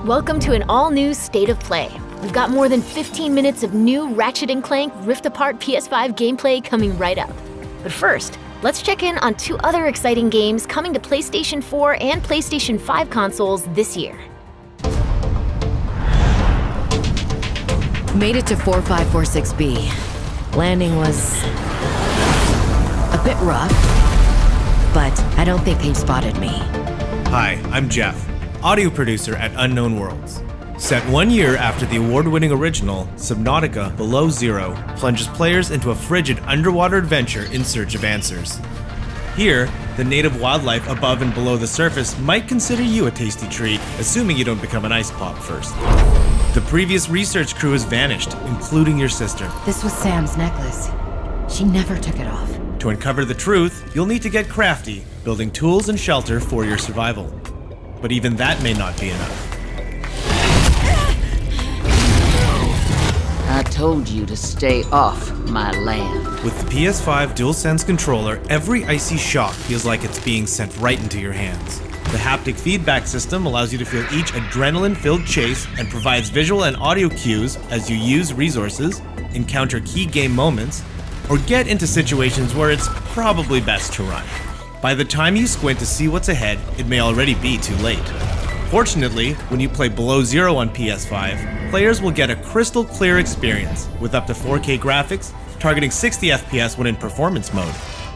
Welcome to an all-new State of Play. We've got more than 15 minutes of new Ratchet & Clank Rift Apart PS5 gameplay coming right up. But first, let's check in on two other exciting games coming to PlayStation 4 and PlayStation 5 consoles this year. Made it to 4546B. Landing was a bit rough, but I don't think they spotted me. Hi, I'm Jeff, audio producer at Unknown Worlds. Set 1 year after the award-winning original, Subnautica Below Zero plunges players into a frigid underwater adventure in search of answers. Here, the native wildlife above and below the surface might consider you a tasty treat, assuming you don't become an ice pop first. The previous research crew has vanished, including your sister. This was Sam's necklace. She never took it off. To uncover the truth, you'll need to get crafty, building tools and shelter for your survival. But even that may not be enough. I told you to stay off my land. With the PS5 DualSense controller, every icy shock feels like it's being sent right into your hands. The haptic feedback system allows you to feel each adrenaline-filled chase and provides visual and audio cues as you use resources, encounter key game moments, or get into situations where it's probably best to run. By the time you squint to see what's ahead, it may already be too late. Fortunately, when you play Below Zero on PS5, players will get a crystal clear experience with up to 4K graphics, targeting 60 FPS when in performance mode.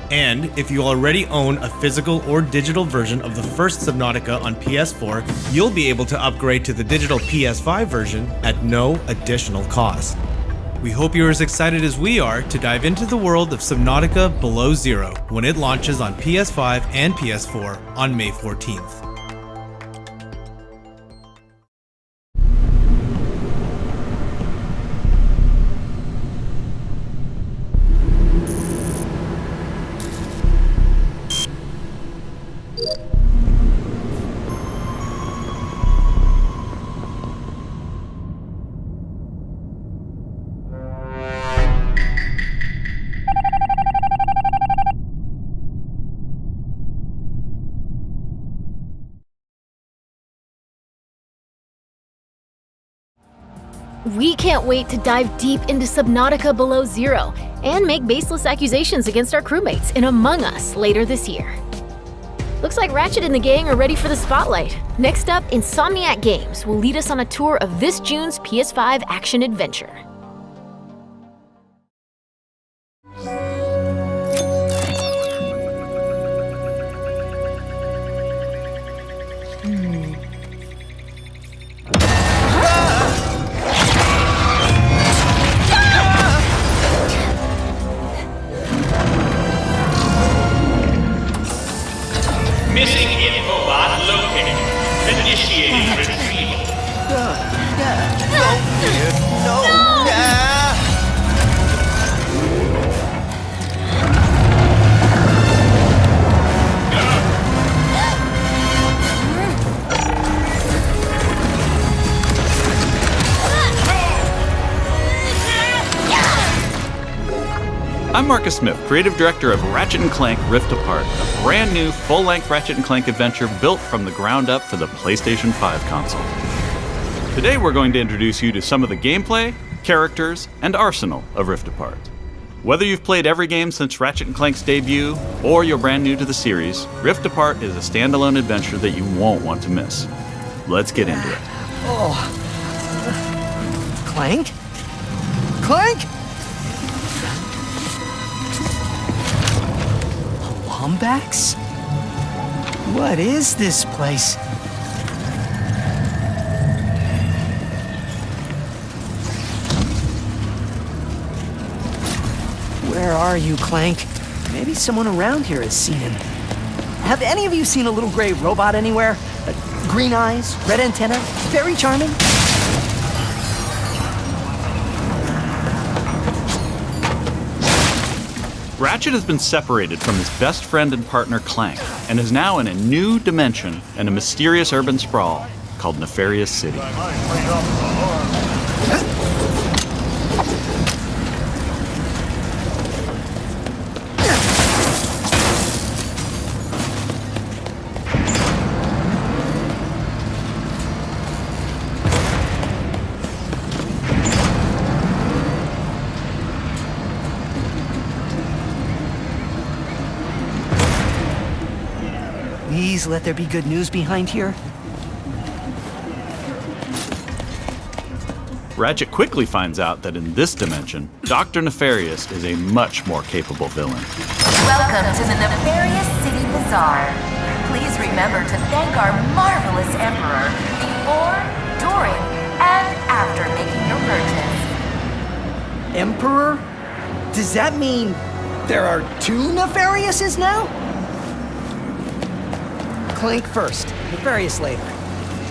And if you already own a physical or digital version of the first Subnautica on PS4, you'll be able to upgrade to the digital PS5 version at no additional cost. We hope you're as excited as we are to dive into the world of Subnautica Below Zero when it launches on PS5 and PS4 on May 14th. We can't wait to dive deep into Subnautica Below Zero and make baseless accusations against our crewmates in Among Us later this year. Looks like Ratchet and the gang are ready for the spotlight. Next up, Insomniac Games will lead us on a tour of this June's PS5 action-adventure. Missing infobot located. Initiating retrieval. I'm Marcus Smith, creative director of Ratchet & Clank Rift Apart, a brand new full-length Ratchet & Clank adventure built from the ground up for the PlayStation 5 console. Today we're going to introduce you to some of the gameplay, characters, and arsenal of Rift Apart. Whether you've played every game since Ratchet & Clank's debut, or you're brand new to the series, Rift Apart is a standalone adventure that you won't want to miss. Let's get into it. Clank? Clank? Lombax? What is this place? Where are you, Clank? Maybe someone around here has seen him. Have any of you seen a little gray robot anywhere? Green eyes, red antenna, very charming? Ratchet has been separated from his best friend and partner Clank, and is now in a new dimension in a mysterious urban sprawl called Nefarious City. please let there be good news behind here? Ratchet quickly finds out that in this dimension, Dr. Nefarious is a much more capable villain. Welcome to the Nefarious City Bazaar. Please remember to thank our marvelous Emperor before, during, and after making your purchase. Emperor? Does that mean there are two Nefariouses now? Clank first, Nefarious later.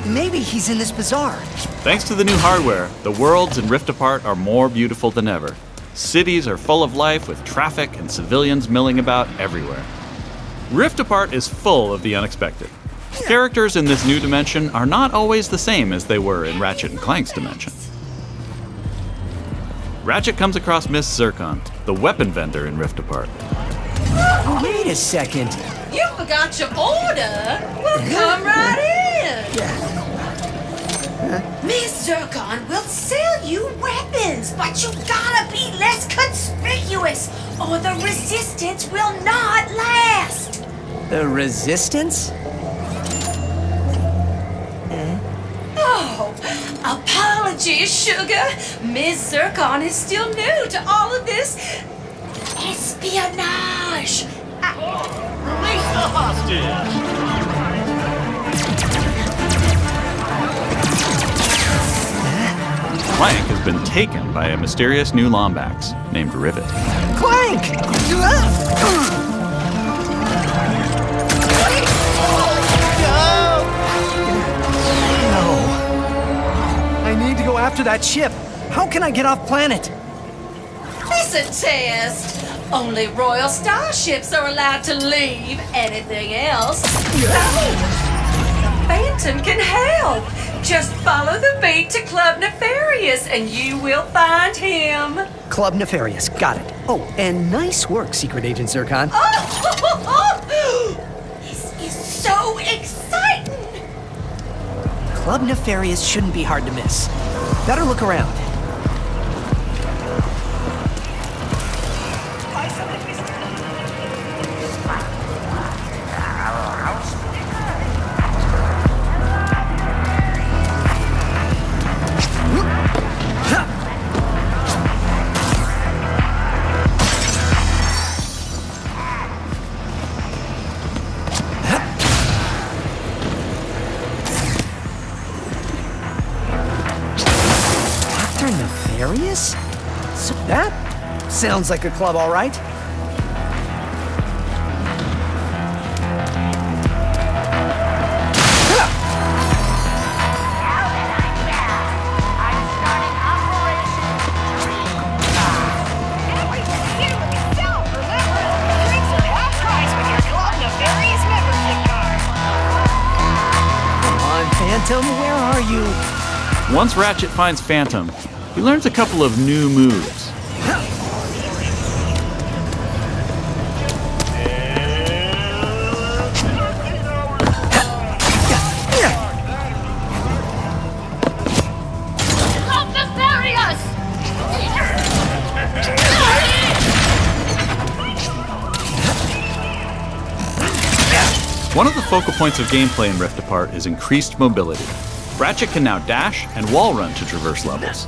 Maybe he's in this bazaar. Thanks to the new hardware, the worlds in Rift Apart are more beautiful than ever. Cities are full of life with traffic and civilians milling about everywhere. Rift Apart is full of the unexpected. Characters in this new dimension are not always the same as they were in Ratchet and Clank's dimension. Ratchet comes across Miss Zircon, the weapon vendor in Rift Apart. Wait a second. You forgot your order? Well, come right in. Miss Zircon will sell you weapons, but you gotta be less conspicuous, or the resistance will not last. The Resistance? Oh, apologies, sugar. Miss Zircon is still new to all of this espionage. Release the hostage! Clank has been taken by a mysterious new Lombax named Rivet. Clank! No. I need to go after that ship. How can I get off planet? It's a test. Only royal starships are allowed to leave. Anything else? No. Phantom can help. Just follow the beat to Club Nefarious and you will find him. Club Nefarious, got it. Oh, and nice work, Secret Agent Zircon. This is so exciting. Club Nefarious shouldn't be hard to miss. Better look around. Nefarious? So that sounds like a club, all right. Come on, Phantom, where are you? Once Ratchet finds Phantom, he learns a couple of new moves. One of the focal points of gameplay in Rift Apart is increased mobility. Ratchet can now dash and wall run to traverse levels.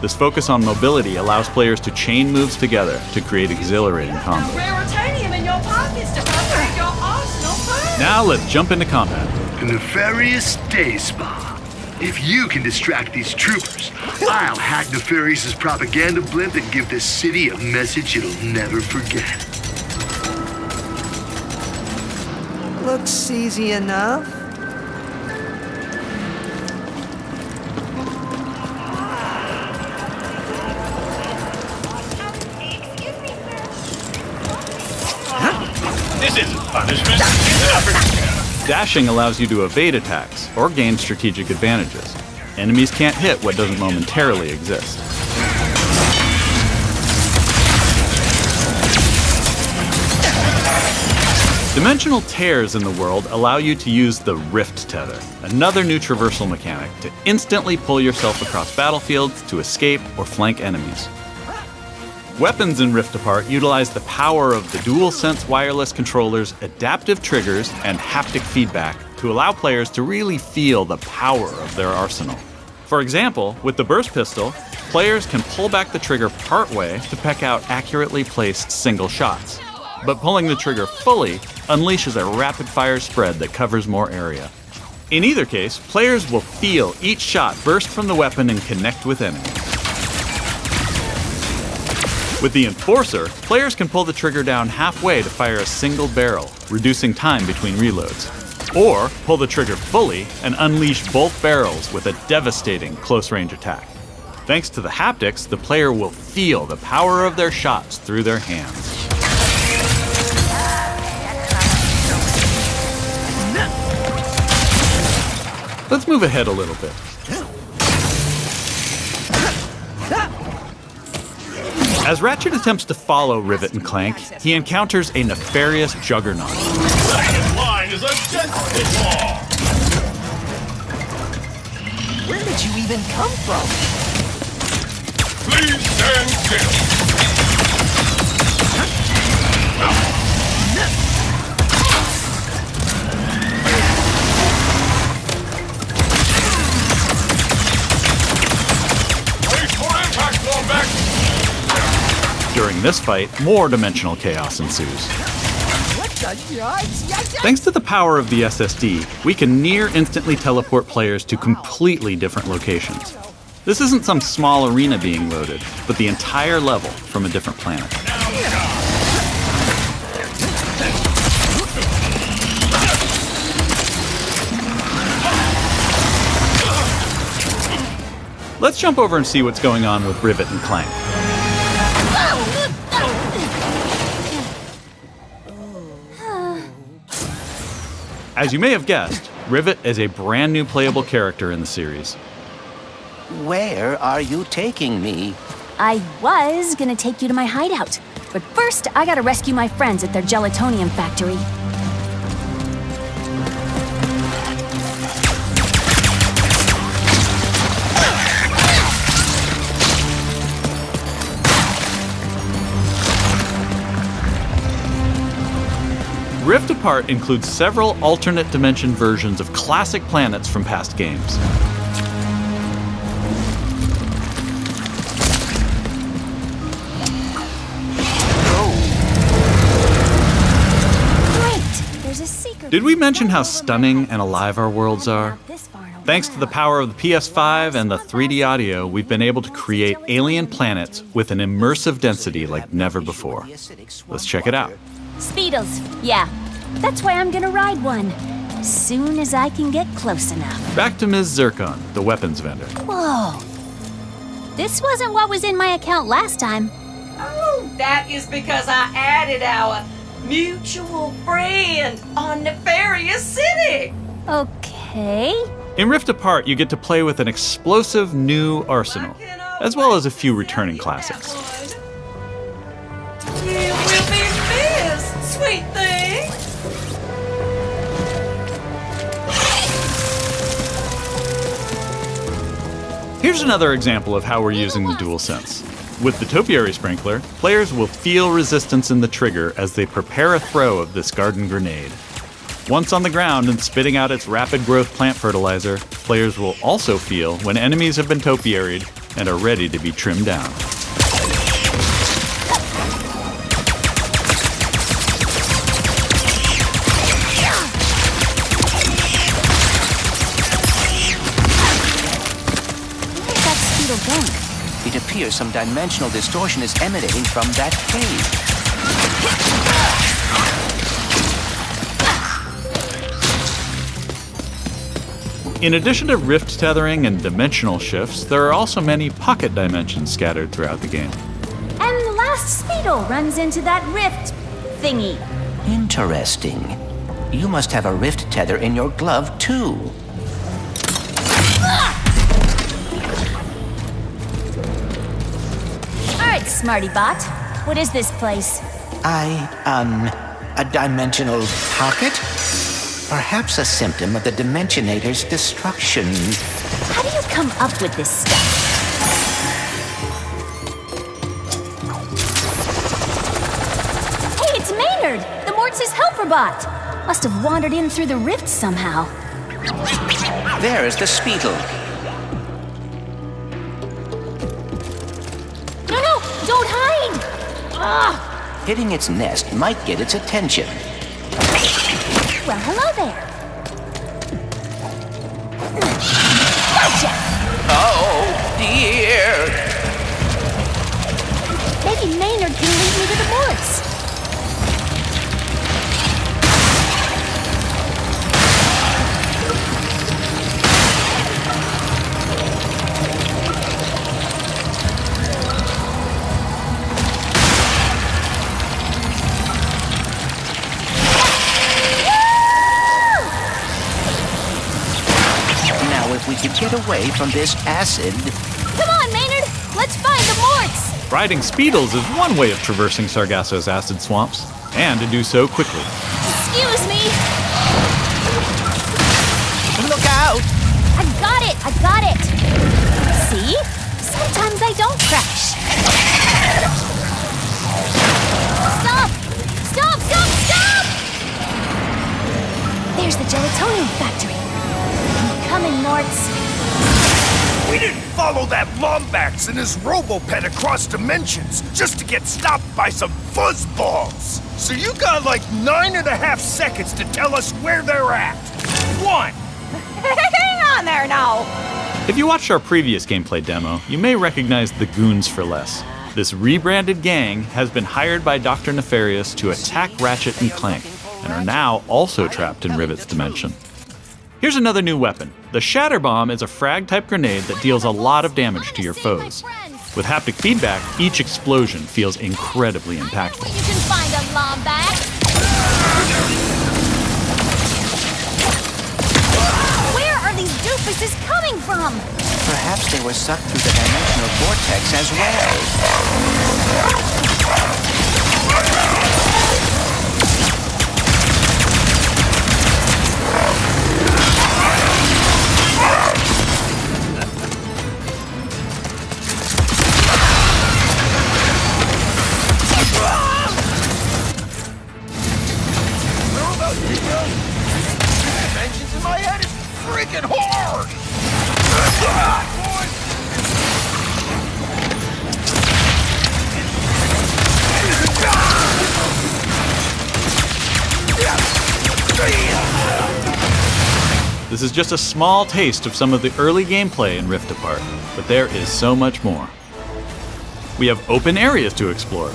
This focus on mobility allows players to chain moves together to create exhilarating combos. Raritanium in your pockets to upgrade your arsenal first. Now let's jump into combat. The Nefarious Day Spa. If you can distract these troopers, I'll hack Nefarious's propaganda blimp and give this city a message it'll never forget. Looks easy enough. This isn't punishment, it's an opportunity. Dashing allows you to evade attacks or gain strategic advantages. Enemies can't hit what doesn't momentarily exist. Dimensional tears in the world allow you to use the Rift Tether, another new traversal mechanic to instantly pull yourself across battlefields to escape or flank enemies. Weapons in Rift Apart utilize the power of the DualSense wireless controller's adaptive triggers and haptic feedback to allow players to really feel the power of their arsenal. For example, with the burst pistol, players can pull back the trigger partway to peck out accurately placed single shots. But pulling the trigger fully unleashes a rapid-fire spread that covers more area. In either case, players will feel each shot burst from the weapon and connect with enemies. With the Enforcer, players can pull the trigger down halfway to fire a single barrel, reducing time between reloads. Or pull the trigger fully and unleash both barrels with a devastating close-range attack. Thanks to the haptics, the player will feel the power of their shots through their hands. Let's move ahead a little bit. As Ratchet attempts to follow Rivet and Clank, he encounters a nefarious juggernaut. Second line is a death law. Where did you even come from? Please stand still. Wait for impact, fall back. During this fight, more dimensional chaos ensues. Thanks to the power of the SSD, we can near-instantly teleport players to completely different locations. This isn't some small arena being loaded, but the entire level from a different planet. Let's jump over and see what's going on with Rivet and Clank. As you may have guessed, Rivet is a brand new playable character in the series. Where are you taking me? I was gonna take you to my hideout, but first I gotta rescue my friends at their gelatonium factory. Rift Apart includes several alternate dimension versions of classic planets from past games. Great! There's a secret. Did we mention how stunning and alive our worlds are? Thanks to the power of the PS5 and the 3D audio, we've been able to create alien planets with an immersive density like never before. Let's check it out. Speedos, yeah. That's why I'm gonna ride one. As soon as I can get close enough. Back to Ms. Zircon, the weapons vendor. Whoa. This wasn't what was in my account last time. Oh, that is because I added our mutual friend on Nefarious City. Okay. In Rift Apart, you get to play with an explosive new arsenal, as well as a few returning classics. You will be missed, sweet thing. Here's another example of how we're using the DualSense. With the Topiary Sprinkler, players will feel resistance in the trigger as they prepare a throw of this garden grenade. Once on the ground and spitting out its rapid growth plant fertilizer, players will also feel when enemies have been topiaried and are ready to be trimmed down. It appears some dimensional distortion is emanating from that cave. In addition to rift tethering and dimensional shifts, there are also many pocket dimensions scattered throughout the game. And the last Speedo runs into that rift thingy. Interesting. You must have a rift tether in your glove, too. Alright, Smarty Bot. What is this place? A dimensional pocket? Perhaps a symptom of the Dimensionator's destruction. How do you come up with this stuff? Maynard, the Mortis helper bot. Must have wandered in through the rift somehow. There is the Speedle. No, don't hide! Ah! Hitting its nest might get its attention. Well, hello there. Gotcha! Oh, dear! Maybe Maynard can lead me to the Mortis. If we could get away from this acid. Come on, Maynard! Let's find the Morts! Riding Speedles is one way of traversing Sargasso's acid swamps, and to do so quickly. Excuse me! Look out! I got it! See? Sometimes I don't crash. Stop! There's the gelatonium factory. Coming, Morts. We didn't follow that Lombax and his Robopet across dimensions just to get stopped by some fuzzballs. So you got like 9.5 seconds to tell us where they're at. 1. Hang on there now. If you watched our previous gameplay demo, you may recognize the Goons for Less. This rebranded gang has been hired by Dr. Nefarious to attack Ratchet and Clank, and are now also trapped in Rivet's dimension. Here's another new weapon. The Shatter Bomb is a frag-type grenade that deals a lot of damage to your foes. With haptic feedback, each explosion feels incredibly impactful. You can find a Lombax. Where are these doofuses coming from? Perhaps they were sucked through the dimensional vortex as well. Dimensions in my head is freaking hard! This is just a small taste of some of the early gameplay in Rift Apart, but there is so much more. We have open areas to explore,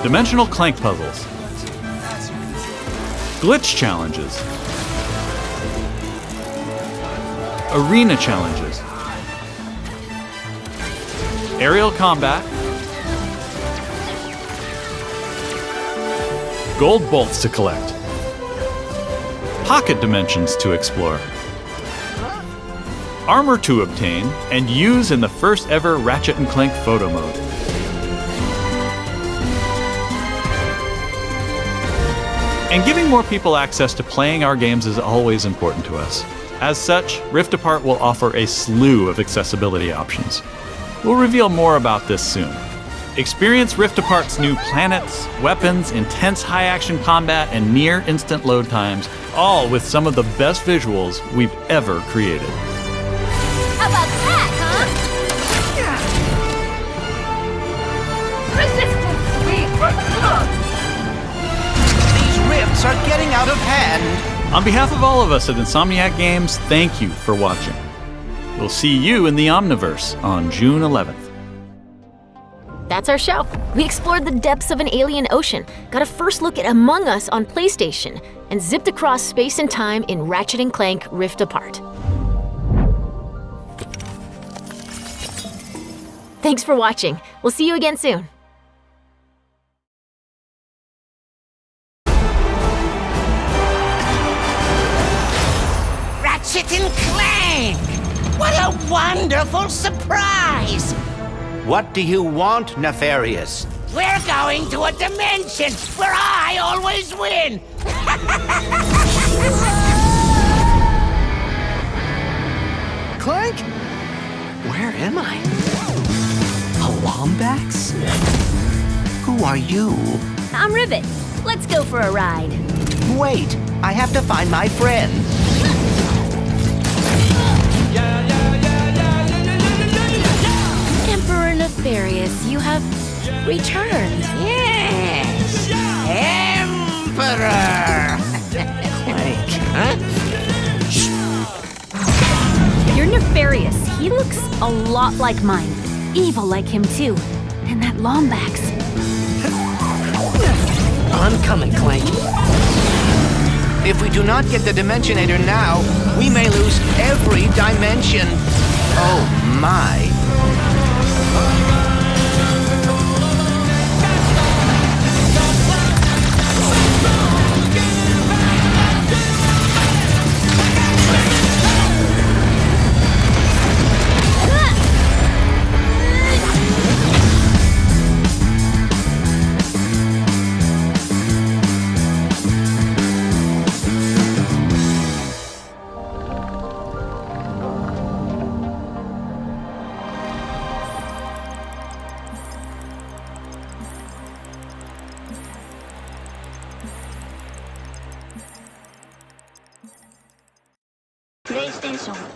dimensional Clank puzzles, glitch challenges, arena challenges, aerial combat, gold bolts to collect, pocket dimensions to explore, armor to obtain and use in the first ever Ratchet and Clank photo mode. And giving more people access to playing our games is always important to us. As such, Rift Apart will offer a slew of accessibility options. We'll reveal more about this soon. Experience Rift Apart's new planets, weapons, intense high-action combat, and near-instant load times, all with some of the best visuals we've ever created. How about that, huh? These rifts are getting out of hand. On behalf of all of us at Insomniac Games, thank you for watching. We'll see you in the Omniverse on June 11th. That's our show. We explored the depths of an alien ocean, got a first look at Among Us on PlayStation, and zipped across space and time in Ratchet & Clank Rift Apart. Thanks for watching. We'll see you again soon. Ratchet and Clank! What a wonderful surprise! What do you want, Nefarious? We're going to a dimension where I always win! Clank? Where am I? A Lombax? Who who are you? I'm Rivet. Let's go for a ride. Wait, I have to find my friend. Emperor Nefarious, you have returned. Yes! Emperor! Clank. Huh? You're Nefarious. He looks a lot like mine. Evil like him, too. And that Lombax. I'm coming, Clank. If we do not get the Dimensionator now, we may lose every dimension. Oh my. PlayStation